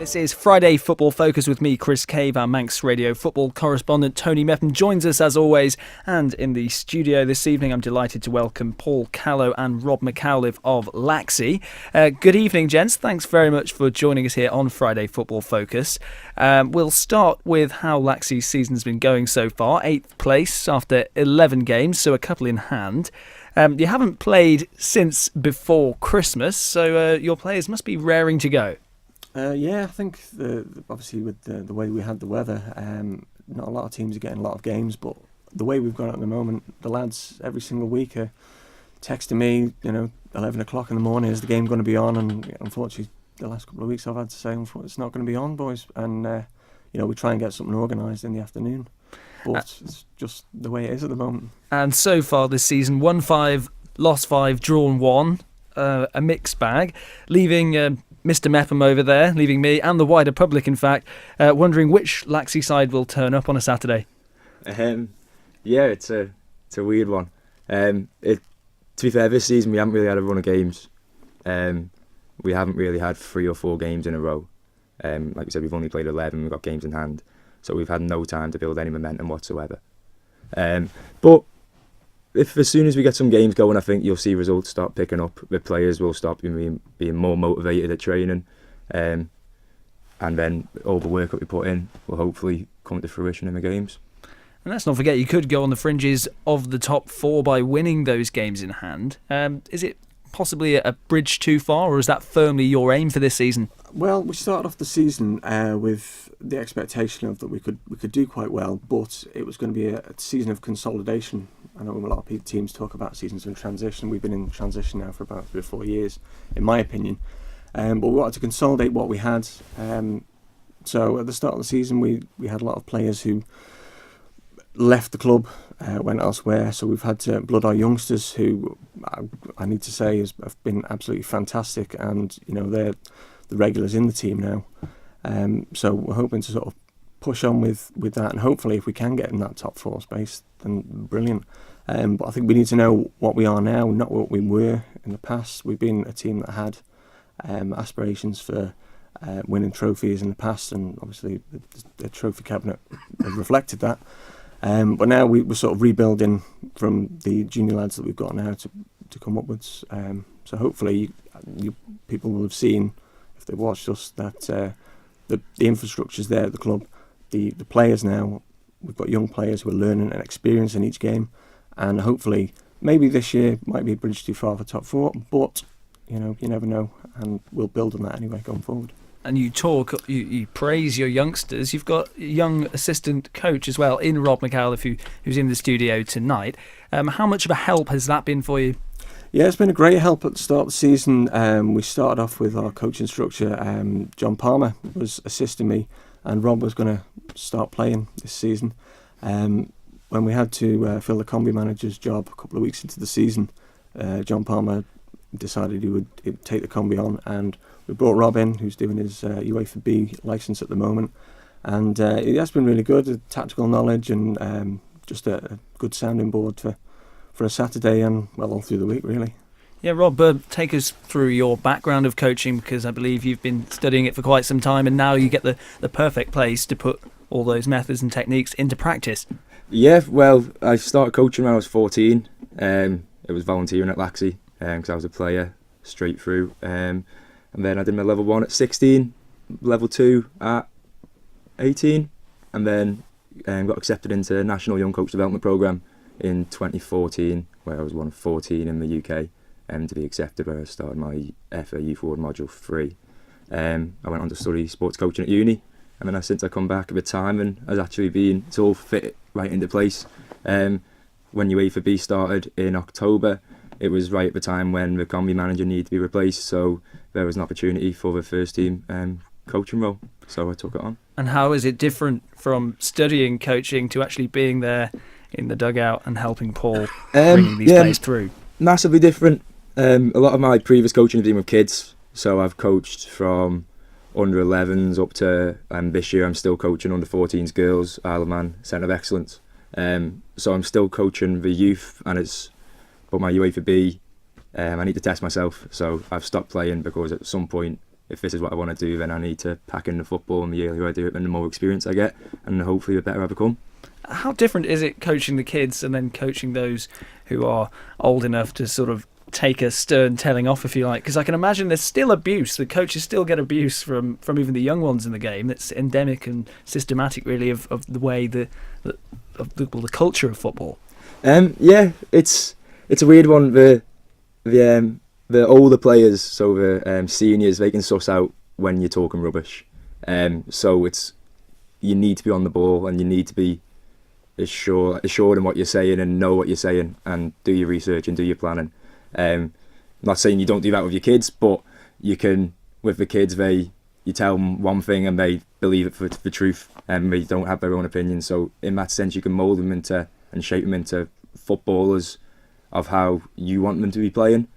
This is Friday Football Focus with me, Chris Cave. Our Manx Radio football correspondent Tony Mepham joins us as always. And in the studio this evening, I'm delighted to welcome Paul Callow and Rob McCowliff of Laxey. Good evening, gents. Thanks very much for joining us here on Friday Football Focus. We'll start with how Laxey's season's been going so far. 8th place after 11 games, so a couple in hand. You haven't played since before Christmas, so your players must be raring to go. I think obviously with the way we had the weather, not a lot of teams are getting a lot of games, but the way we've gone at the moment, the lads every single week are texting me, 11 o'clock in the morning, is the game going to be on? And unfortunately, the last couple of weeks I've had to say, it's not going to be on, boys. And, we try and get something organised in the afternoon. But it's just the way it is at the moment. And so far this season, 1-5, lost 5, drawn 1, a mixed bag, leaving Mr. Mepham over there, leaving me and the wider public, in fact, wondering which Laxey side will turn up on a Saturday. It's a weird one. To be fair, this season we haven't really had a run of games. We haven't really had 3 or 4 games in a row. Like we said, we've only played 11, we've got games in hand. So we've had no time to build any momentum whatsoever. But if as soon as we get some games going, I think you'll see results start picking up. The players will start being more motivated at training, and then all the work that we put in will hopefully come to fruition in the games. And let's not forget, you could go on the fringes of the top 4 by winning those games in hand. Is it possibly a bridge too far, or is that firmly your aim for this season? Well, we started off the season with the expectation of that we could do quite well, but it was going to be a season of consolidation. I know a lot of teams talk about seasons in transition. We've been in transition now for about 3 or 4 years, in my opinion. But we wanted to consolidate what we had. So at the start of the season, we had a lot of players who left the club, went elsewhere. So we've had to blood our youngsters, who I need to say have been absolutely fantastic, and they're the regulars in the team now. So we're hoping to sort of push on with that, and hopefully if we can get in that top 4 space, then brilliant. But I think we need to know what we are now, not what we were in the past. We've been a team that had aspirations for winning trophies in the past, and obviously the trophy cabinet reflected that. But now we're sort of rebuilding from the junior lads that we've got now to come upwards. So hopefully you people will have seen, if they watched us, that the infrastructure's there at the club. The players now, we've got young players who are learning and experiencing each game, and hopefully maybe this year might be a bridge too far for top 4, but you never know, and we'll build on that anyway going forward. And you praise your youngsters. You've got a young assistant coach as well in Rob McCowliff, who's in the studio tonight. How much of a help has that been for you? Yeah, it's been a great help at the start of the season. We started off with our coaching structure. John Palmer was assisting me, and Rob was going to start playing this season. When we had to fill the combi manager's job a couple of weeks into the season, John Palmer decided he would take the combi on, and we brought Rob in, who's doing his UEFA B licence at the moment, and he has been really good, tactical knowledge, and just a good sounding board for a Saturday and all through the week really. Yeah, Rob, take us through your background of coaching, because I believe you've been studying it for quite some time, and now you get the perfect place to put all those methods and techniques into practice. Yeah, well, I started coaching when I was 14. It was volunteering at Laxey because I was a player straight through. And then I did my level 1 at 16, level 2 at 18, and then got accepted into the National Young Coach Development Programme in 2014, where I was one of 14 in the UK to be accepted, where I started my FA Youth Award Module 3. I went on to study sports coaching at uni, and then since I come back at the time, and has actually been, it's all fit right into place. When UEFA B started in October, it was right at the time when the combi manager needed to be replaced, so there was an opportunity for the first team coaching role, so I took it on. And how is it different from studying coaching to actually being there in the dugout and helping Paul bringing these players through? Massively different. A lot of my previous coaching has been with kids, so I've coached from under 11s up to this year I'm still coaching under 14s girls, Isle of Man Centre of Excellence. So I'm still coaching the youth, but my UEFA B, I need to test myself, so I've stopped playing because at some point if this is what I want to do, then I need to pack in the football, and the earlier I do it, then the more experience I get, and hopefully the better I become. How different is it coaching the kids and then coaching those who are old enough to sort of take a stern telling off, if you like? Because I can imagine there's still abuse. The coaches still get abuse from even the young ones in the game. It's endemic and systematic, really, of the way the culture of football. Yeah, it's a weird one. The older players, so the seniors, they can suss out when you're talking rubbish. So you need to be on the ball, and you need to be assured in what you're saying and know what you're saying, and do your research and do your planning. I'm not saying you don't do that with your kids, but you can, with the kids, you tell them one thing and they believe it for the truth, and they don't have their own opinion. So in that sense, you can mould them into and shape them into footballers of how you want them to be playing.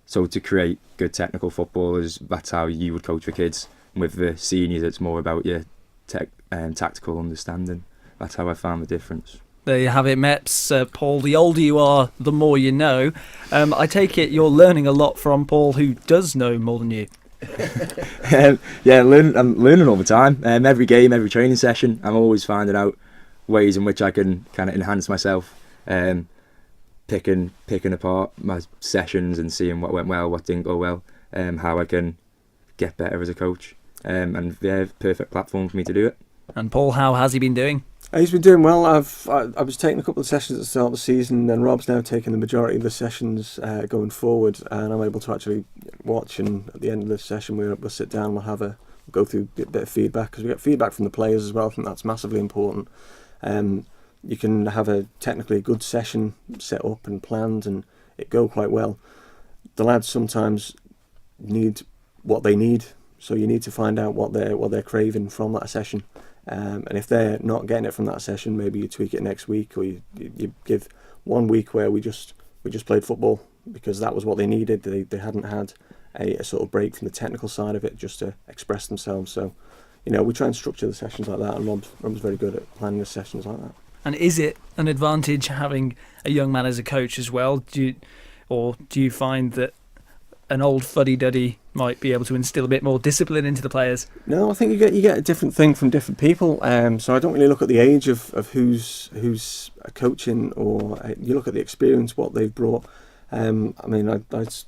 So to create good technical footballers, that's how you would coach the kids. And with the seniors, it's more about your tactical understanding. That's how I found the difference. There you have it, Meps. Paul, the older you are, the more you know. I take it you're learning a lot from Paul, who does know more than you. Yeah, I'm learning all the time. Every game, every training session, I'm always finding out ways in which I can kind of enhance myself. Picking apart my sessions and seeing what went well, what didn't go well, how I can get better as a coach. And they're perfect platform for me to do it. And Paul, how has he been doing? He's been doing well. I was taking a couple of sessions at the start of the season, and Rob's now taking the majority of the sessions going forward, and I'm able to actually watch, and at the end of the session we'll sit down, we'll go through a bit of feedback, because we get feedback from the players as well. I think that's massively important. You can have a technically good session set up and planned and it go quite well. The lads sometimes need what they need, so you need to find out what they're craving from that session. And if they're not getting it from that session, maybe you tweak it next week, or you give 1 week where we just played football because that was what they needed. They hadn't had a sort of break from the technical side of it just to express themselves. So, we try and structure the sessions like that, and Rob's very good at planning the sessions like that. And is it an advantage having a young man as a coach as well? Do you find that an old fuddy-duddy might be able to instill a bit more discipline into the players? No, I think you get a different thing from different people. So I don't really look at the age of who's coaching, or you look at the experience, what they've brought. I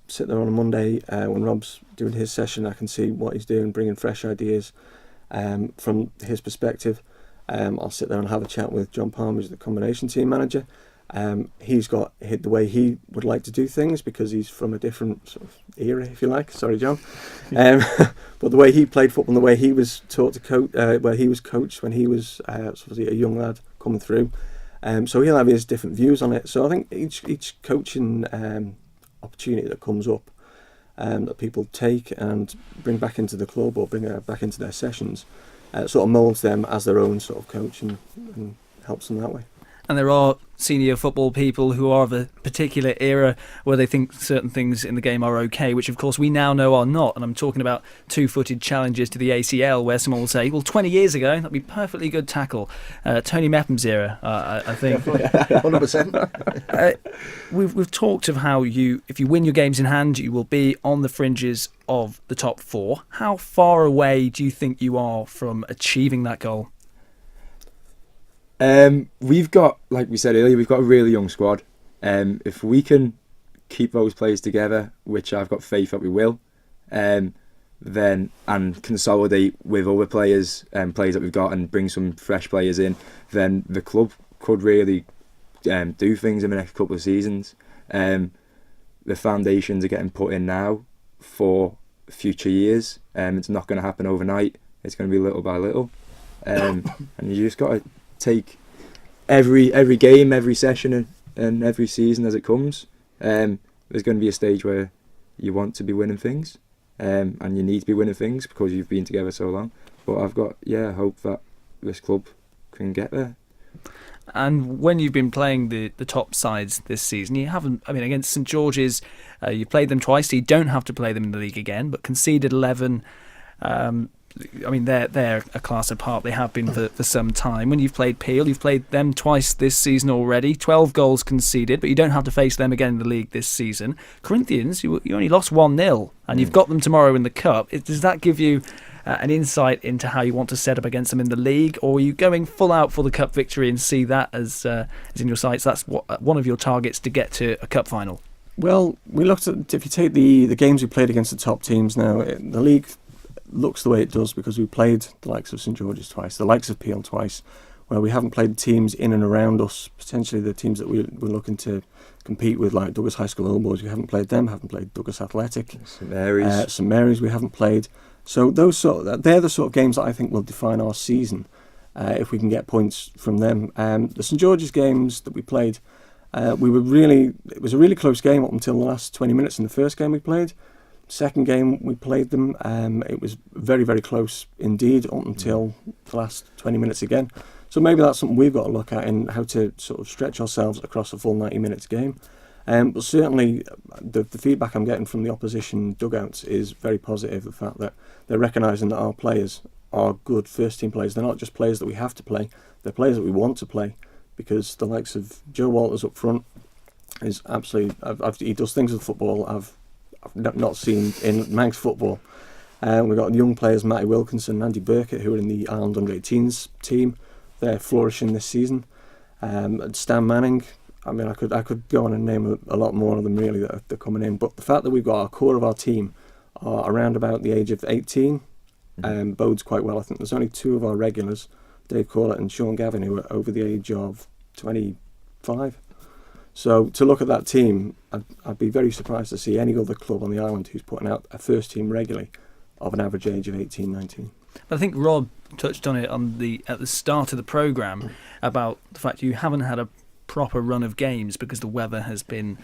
sit there on a Monday when Rob's doing his session. I can see what he's doing, bringing fresh ideas from his perspective. I'll sit there and have a chat with John Palmer, who's the combination team manager. He's got the way he would like to do things, because he's from a different sort of era, if you like. Sorry, John. But the way he played football, and the way he was taught to coach, where he was coached when he was a young lad coming through. So he'll have his different views on it. So I think each coaching opportunity that comes up, that people take and bring back into the club or bring back into their sessions, sort of moulds them as their own sort of coach and helps them that way. And there are senior football people who are of a particular era where they think certain things in the game are okay, which of course we now know are not. And I'm talking about two-footed challenges to the ACL, where someone will say, well, 20 years ago, that'd be perfectly good tackle. Tony Mepham's era, I think. 100%. We've talked of how if you win your games in hand, you will be on the fringes of the top four. How far away do you think you are from achieving that goal? We've got, like we said earlier, we've got a really young squad. If we can keep those players together, which I've got faith that we will, then and consolidate with other players that we've got, and bring some fresh players in, then the club could really do things in the next couple of seasons. The foundations are getting put in now for future years. It's not going to happen overnight. It's going to be little by little, and you just got to take every game, every session, and every season as it comes. There's going to be a stage where you want to be winning things, and you need to be winning things because you've been together so long. But I've got hope that this club can get there. And when you've been playing the top sides this season, you haven't, against St George's, you played them twice, so you don't have to play them in the league again, but conceded 11. I mean, they're a class apart. They have been for some time. When you've played Peel, you've played them twice this season already. 12 goals conceded, but you don't have to face them again in the league this season. Corinthians, you only lost 1-0, and you've got them tomorrow in the Cup. Does that give you an insight into how you want to set up against them in the league, or are you going full out for the Cup victory and see that as in your sights? That's one of your targets to get to a Cup final. Well, we looked at, if you take the games we played against the top teams now, the league looks the way it does because we played the likes of St George's twice, the likes of Peel twice, where we haven't played the teams in and around us, potentially the teams that we're looking to compete with, like Douglas High School Old Boys. We haven't played them, haven't played Douglas Athletic. St Mary's. St Mary's we haven't played. So they're the sort of games that I think will define our season if we can get points from them. The St George's games that we played, it was a really close game up until the last 20 minutes in the first game we played. Second game we played them, it was very, very close indeed up until the last 20 minutes again. So maybe that's something we've got to look at in how to sort of stretch ourselves across a full 90 minutes game. But certainly the feedback I'm getting from the opposition dugouts is very positive. The fact that they're recognising that our players are good first team players. They're not just players that we have to play, they're players that we want to play, because the likes of Joe Walters up front is absolutely, he does things with football I've not seen in Manx football. We've got young players, Matty Wilkinson and Andy Burkett, who are in the Ireland under-18s team. They're flourishing this season. Stan Manning, I mean, I could go on and name a lot more of them really that are coming in. But the fact that we've got our core of our team are around about the age of 18 bodes quite well. I think there's only two of our regulars, Dave Corlett and Sean Gavin, who are over the age of 25. So to look at that team, I'd be very surprised to see any other club on the island who's putting out a first team regularly of an average age of 18, 19. But I think Rob touched on it at the start of the programme about the fact you haven't had a proper run of games because the weather has been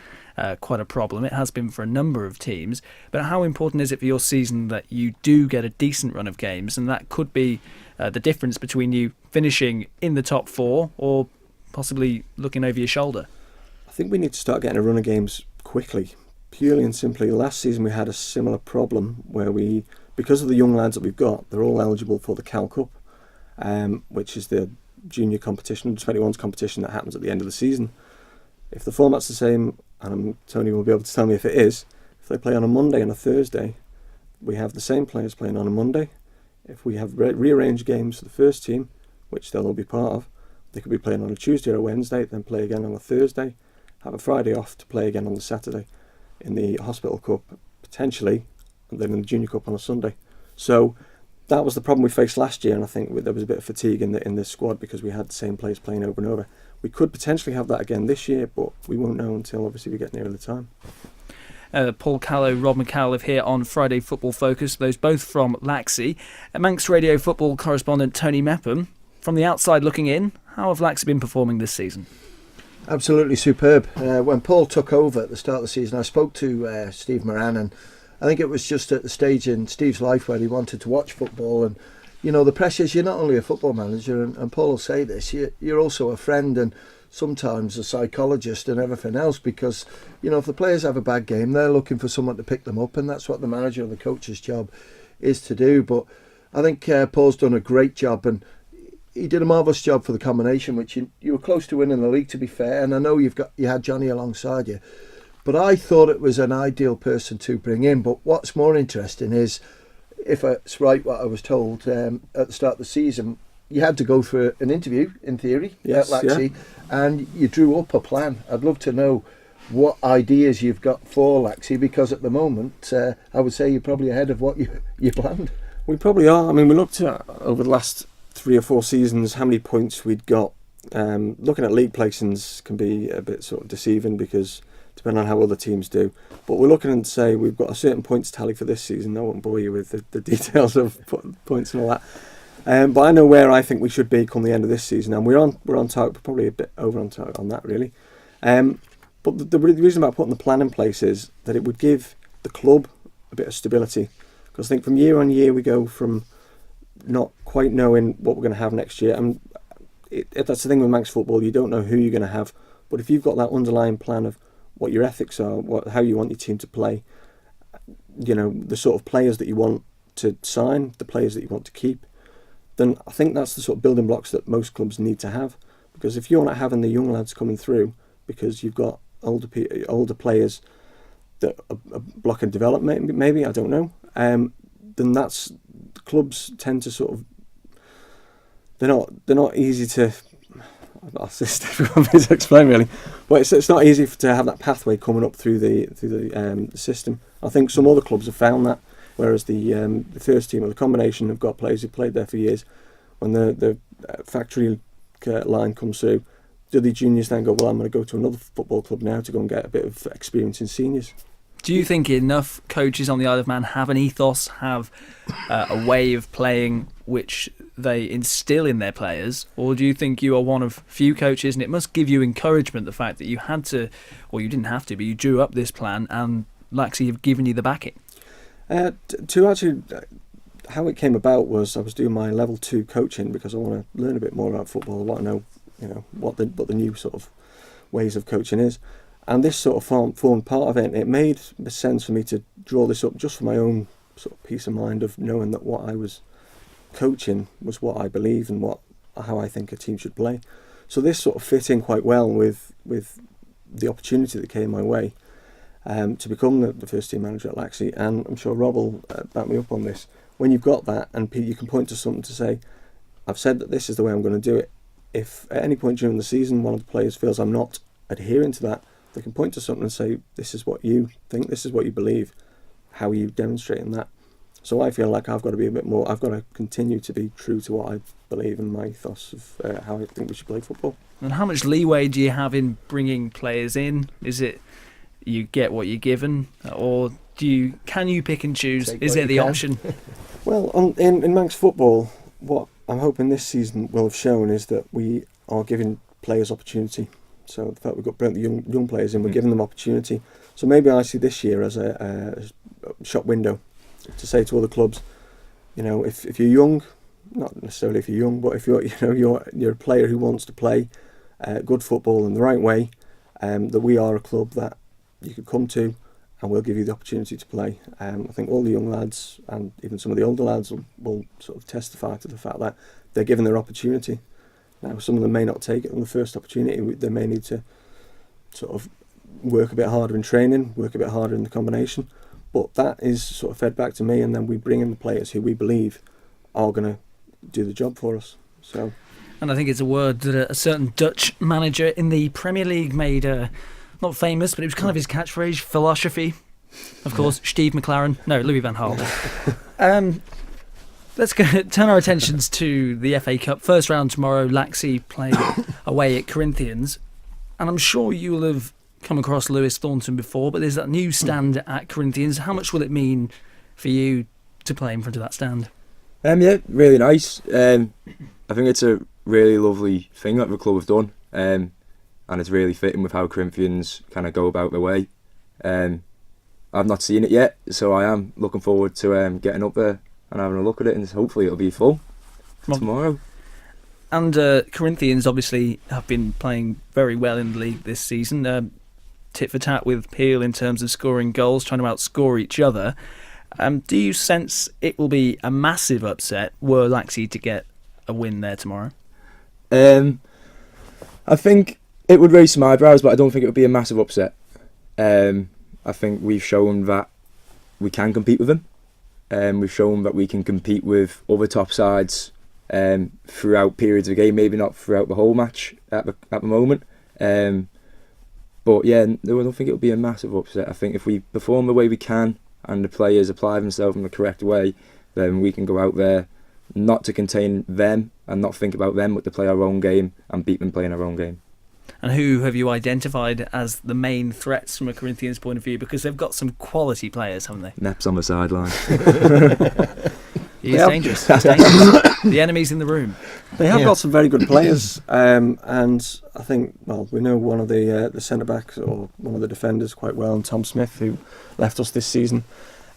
quite a problem. It has been for a number of teams. But how important is it for your season that you do get a decent run of games, and that could be the difference between you finishing in the top four or possibly looking over your shoulder? I think we need to start getting a run of games quickly, purely and simply. Last season we had a similar problem where because of the young lads that we've got, they're all eligible for the Cal Cup, which is the junior competition, the 21s competition that happens at the end of the season. If the format's the same, and Tony will be able to tell me if it is, if they play on a Monday and a Thursday, we have the same players playing on a Monday. If we have rearranged games for the first team, which they'll all be part of, they could be playing on a Tuesday or a Wednesday, then play again on a Thursday, have a Friday off to play again on the Saturday in the Hospital Cup, potentially, and then in the Junior Cup on a Sunday. So that was the problem we faced last year, and I think there was a bit of fatigue in the squad because we had the same players playing over and over. We could potentially have that again this year, but we won't know until obviously we get nearer the time. Paul Callow, Rob McCowliff here on Friday Football Focus, those both from Laxey. Manx Radio football correspondent Tony Mepham. From the outside looking in, how have Laxey been performing this season? Absolutely superb. When Paul took over at the start of the season, I spoke to Steve Moran, and I think it was just at the stage in Steve's life where he wanted to watch football. And you know, the pressures, you're not only a football manager, and Paul will say this, you're also a friend and sometimes a psychologist and everything else, because you know, if the players have a bad game, they're looking for someone to pick them up, and that's what the manager and the coach's job is to do. But I think Paul's done a great job, and he did a marvellous job for the combination, which you were close to winning the league, to be fair, and I know you had Johnny alongside you, but I thought it was an ideal person to bring in. But what's more interesting is, if it's right what I was told at the start of the season, you had to go for an interview, in theory, yes, at Laxey, yeah. And you drew up a plan. I'd love to know what ideas you've got for Laxey, because at the moment, I would say you're probably ahead of what you planned. We probably are. I mean, we looked at, over the last 3 or 4 seasons, how many points we'd got. Looking at league placings can be a bit sort of deceiving, because depending on how other teams do. But we're looking and say we've got a certain points tally for this season. I won't bore you with the details of points and all that. But I know where I think we should be come the end of this season, and we're on target, probably a bit over on target on that really. But the reason about putting the plan in place is that it would give the club a bit of stability, because I think from year on year we go from not quite knowing what we're going to have next year. And that's the thing with Manx football, you don't know who you're going to have, but if you've got that underlying plan of what your ethics are, how you want your team to play, you know, the sort of players that you want to sign, the players that you want to keep, then I think that's the sort of building blocks that most clubs need to have. Because if you're not having the young lads coming through because you've got older players that are blocking development, maybe, I don't know, then that's, clubs tend to sort of, they're not easy to, that's difficult for me to explain really, but it's not easy to have that pathway coming up through the system. I think some other clubs have found that, whereas the first team or the combination have got players who've played there for years. When the factory line comes through, do the juniors then go, well, I'm going to go to another football club now to go and get a bit of experience in seniors? Do you think enough coaches on the Isle of Man have an ethos, have a way of playing which they instill in their players, or do you think you are one of few coaches, and it must give you encouragement, the fact that you had to, or you didn't have to, but you drew up this plan and Laxey have given you the backing? To actually, how it came about was I was doing my level 2 coaching because I want to learn a bit more about football. I want to know, what the new sort of ways of coaching is, and this sort of formed part of it. It made sense for me to draw this up just for my own sort of peace of mind of knowing that what I was coaching was what I believe and how I think a team should play. So this sort of fit in quite well with the opportunity that came my way. To become the first team manager at Laxey, and I'm sure Rob will back me up on this. When you've got that, and you can point to something to say, I've said that this is the way I'm going to do it. If at any point during the season one of the players feels I'm not adhering to that, they can point to something and say, this is what you think, this is what you believe, how are you demonstrating that? So I feel like I've got to be a bit more, I've got to continue to be true to what I believe and my ethos of how I think we should play football. And how much leeway do you have in bringing players in? Is it you get what you're given, or can you pick and choose? Is there the option? Well, in Manx football, what I'm hoping this season will have shown is that we are giving players opportunity. So the fact we've got brilliant young players in, we're giving them opportunity. So maybe I see this year as a shop window to say to other clubs, if you're young, not necessarily if you're young, but if you're a player who wants to play good football in the right way, that we are a club that you could come to and we'll give you the opportunity to play. I think all the young lads and even some of the older lads will sort of testify to the fact that they're given their opportunity. Now some of them may not take it on the first opportunity. They may need to sort of work a bit harder in training, work a bit harder in the combination, but that is sort of fed back to me, and then we bring in the players who we believe are going to do the job for us. So, and I think it's a word that a certain Dutch manager in the Premier League made not famous, but it was kind of his catchphrase, philosophy. Of course, Steve McLaren. No, Louis van Gaal. Let's turn our attentions to the FA Cup. First round tomorrow, Laxey play away at Corinthians. And I'm sure you'll have come across Lewis Thornton before, but there's that new stand at Corinthians. How much will it mean for you to play in front of that stand? Yeah, really nice. I think it's a really lovely thing that the club have done. And it's really fitting with how Corinthians kind of go about their way. I've not seen it yet, so I am looking forward to getting up there and having a look at it, and hopefully it'll be full tomorrow. And Corinthians obviously have been playing very well in the league this season, tit for tat with Peel in terms of scoring goals, trying to outscore each other. Do you sense it will be a massive upset were Laxey to get a win there tomorrow? I think it would raise some eyebrows, but I don't think it would be a massive upset. I think we've shown that we can compete with them. We've shown that we can compete with other top sides throughout periods of the game, maybe not throughout the whole match at the moment. But yeah, I don't think it will be a massive upset. I think if we perform the way we can and the players apply themselves in the correct way, then we can go out there not to contain them and not think about them, but to play our own game and beat them playing our own game. And who have you identified as the main threats from a Corinthians point of view? Because they've got some quality players, haven't they? Nep's on the sideline. He's dangerous. He's dangerous. The enemy's in the room. They have got some very good players, and I think, we know one of the centre-backs or one of the defenders quite well, and Tom Smith, who left us this season.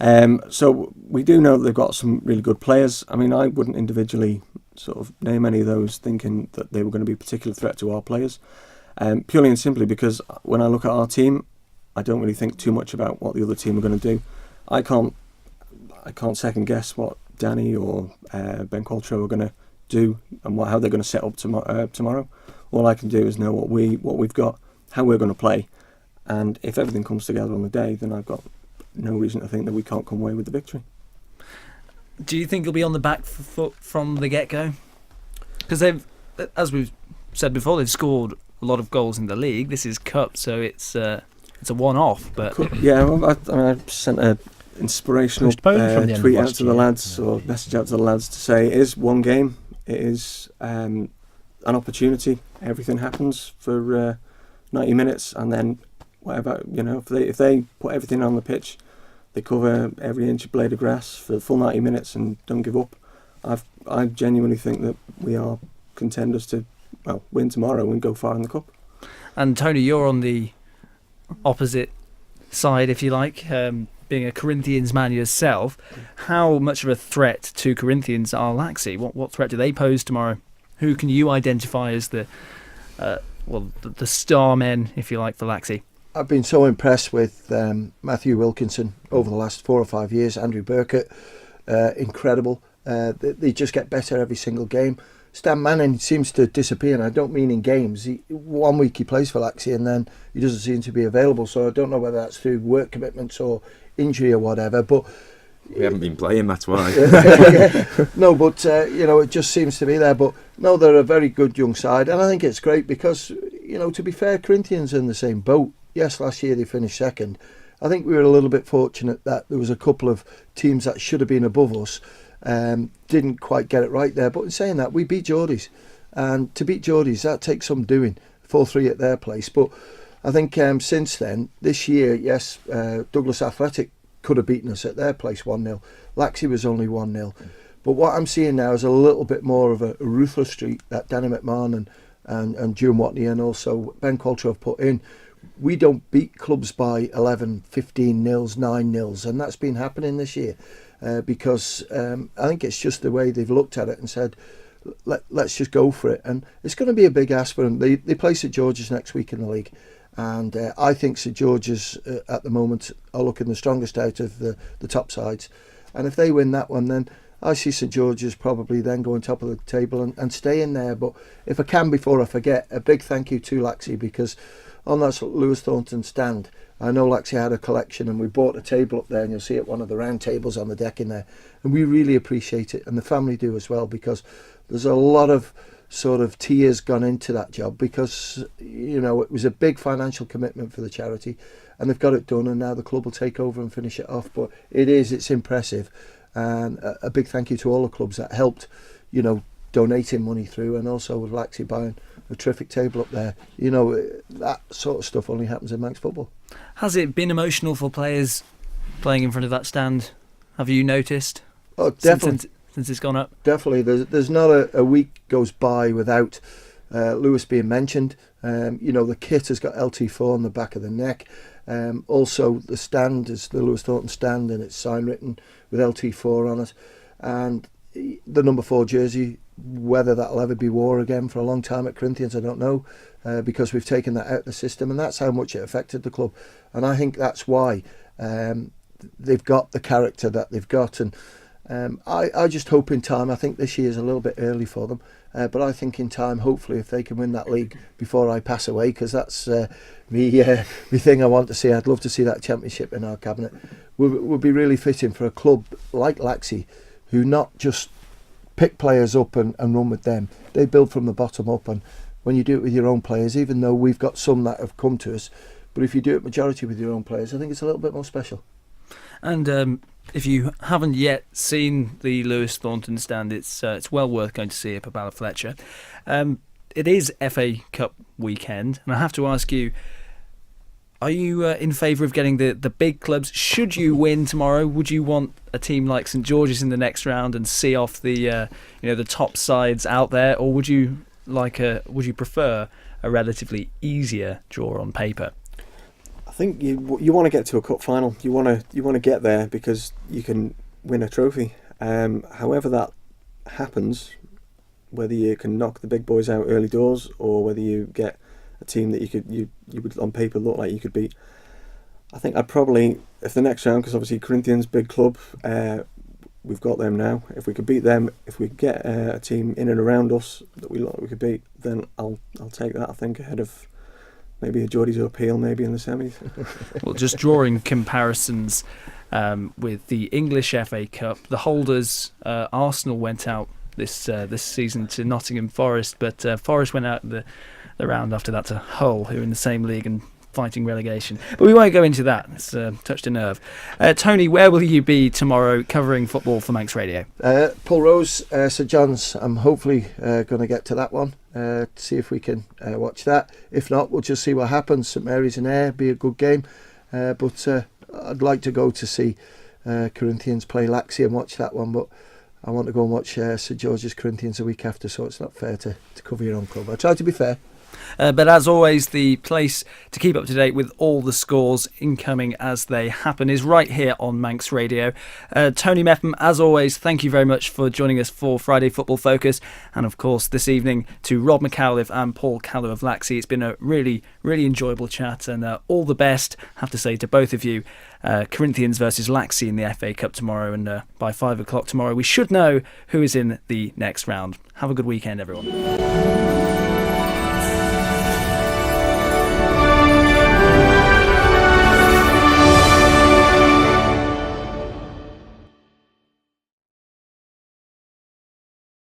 So we do know that they've got some really good players. I mean, I wouldn't individually sort of name any of those thinking that they were going to be a particular threat to our players. Purely and simply because when I look at our team, I don't really think too much about what the other team are going to do. I can't second guess what Danny or Ben Qualtrough are going to do and how they're going to set up tomorrow. All I can do is know what we've got, how we're going to play, and if everything comes together on the day, then I've got no reason to think that we can't come away with the victory. Do you think you'll be on the back foot from the get-go? Because they've, as we've said before, they've scored a lot of goals in the league. This is Cup, so it's a one-off. But yeah, I sent an inspirational tweet out to the lads, or message out to the lads to say it is one game. It is an opportunity. Everything happens for 90 minutes, and then whatever, if they put everything on the pitch, they cover every inch of blade of grass for the full 90 minutes and don't give up. I genuinely think that we are contenders to win tomorrow and go far in the Cup. And Tony, you're on the opposite side, if you like, being a Corinthians man yourself. How much of a threat to Corinthians are Laxey? What threat do they pose tomorrow? Who can you identify as the star men, if you like, for Laxey? I've been so impressed with Matthew Wilkinson over the last 4 or 5 years. Andrew Burkett, incredible. They just get better every single game. Stan Manning seems to disappear, and I don't mean in games. 1 week he plays for Laxey and then he doesn't seem to be available, so I don't know whether that's through work commitments or injury or whatever, but we haven't been playing, that's why. No, but it just seems to be there. But no, they're a very good young side, and I think it's great because, to be fair, Corinthians are in the same boat. Yes, last year they finished second. I think we were a little bit fortunate that there was a couple of teams that should have been above us, didn't quite get it right there. But in saying that, we beat Geordies, and to beat Geordies, that takes some doing. 4-3 at their place. But I think since then, this year, yes, Douglas Athletic could have beaten us at their place 1-0. Laxey was only 1-0. But what I'm seeing now is a little bit more of a ruthless streak that Danny McMahon and June Watney and also Ben Qualtrough have put in. We don't beat clubs by 11, 15 nils, 9 nils, and that's been happening this year because I think it's just the way they've looked at it and said, let's just go for it. And it's going to be a big ask for them. They play St George's next week in the league, and I think St George's at the moment are looking the strongest out of the top sides. And if they win that one, then I see St George's probably then going top of the table and stay in there. But if I can, before I forget, a big thank you to Laxey, because on that Lewis Thornton stand, I know Laxey had a collection, and we bought a table up there, and you'll see it, one of the round tables on the deck in there, and we really appreciate it, and the family do as well, because there's a lot of sort of tears gone into that job, because it was a big financial commitment for the charity, and they've got it done, and now the club will take over and finish it off. But it's impressive, and a big thank you to all the clubs that helped, donating money through, and also with Laxey buying a terrific table up there. That sort of stuff only happens in Manx football. Has it been emotional for players playing in front of that stand? Have you noticed? Oh, definitely. Since it's gone up? Definitely. There's not a week goes by without Lewis being mentioned. The kit has got LT4 on the back of the neck. Also, the stand is the Lewis Thornton stand, and it's sign written with LT4 on it. And the number 4 jersey, whether that'll ever be wore again for a long time at Corinthians, I don't know, because we've taken that out of the system, and that's how much it affected the club. And I think that's why they've got the character that they've got. And I just hope in time, I think this year's a little bit early for them, but I think in time, hopefully, if they can win that league before I pass away, because that's me thing I want to see. I'd love to see that championship in our cabinet. Would be really fitting for a club like Laxey, who not just pick players up and run with them. They build from the bottom up, and when you do it with your own players, even though we've got some that have come to us, but if you do it majority with your own players, I think it's a little bit more special. And if you haven't yet seen the Lewis Thornton stand, it's well worth going to see it at Bala Fletcher. It is FA Cup weekend, and I have to ask you, are you in favour of getting the big clubs? Should you win tomorrow, would you want a team like St George's in the next round and see off the the top sides out there, or would you prefer a relatively easier draw on paper? I think you want to get to a cup final. You want to get there because you can win a trophy. However that happens, whether you can knock the big boys out early doors or whether you get a team that you would on paper look like you could beat, I think I'd probably, if the next round, because obviously Corinthians big club, we've got them now. If we could beat them, if we get a team in and around us that we could beat, then I'll take that, I think, ahead of maybe a Geordie's appeal, maybe in the semis. Well, just drawing comparisons with the English FA Cup, the holders, Arsenal went out this season to Nottingham Forest, but Forest went out the round after that to Hull, who are in the same league and fighting relegation. But we won't go into that. It's touched a nerve. Tony, where will you be tomorrow covering football for Manx Radio? Paul Rose, St John's. I'm hopefully going to get to that one to see if we can watch that. If not, we'll just see what happens. St Mary's in Ayr, be a good game. But I'd like to go to see Corinthians play Laxey and watch that one. But I want to go and watch St George's Corinthians a week after, so it's not fair to cover your own club. I try to be fair. But as always, the place to keep up to date with all the scores incoming as they happen is right here on Manx Radio. Tony Mepham, as always, thank you very much for joining us for Friday Football Focus. And of course, this evening to Rob McCowliff and Paul Callow of Laxey. It's been a really, really enjoyable chat, and all the best, have to say, to both of you. Corinthians versus Laxey in the FA Cup tomorrow, and by 5 o'clock tomorrow we should know who is in the next round. Have a good weekend, everyone.